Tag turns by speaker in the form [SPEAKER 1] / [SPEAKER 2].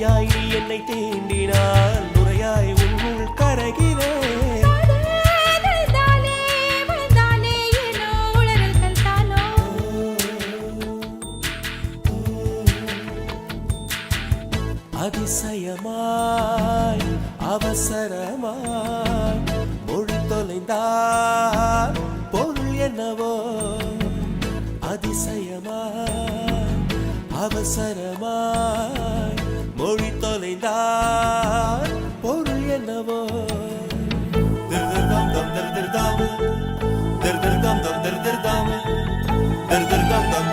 [SPEAKER 1] முறையாய் நீ என்னை தீண்டினால் முறையாய் உன்னுள் கரைகிறேன். அதிசயமாய் அவசரமாய் மொழி தொலைந்தால் பொருள் என்னவோ. அதிசயமாய் அவசரமாய் மொழி தொலைந்தால் பொருள் என்னவோ. திருதிர்தம் தம் திருதிர்தாம் திருதிர்தம் தம் திருதிர்தாம் திருதிர்தம் தம்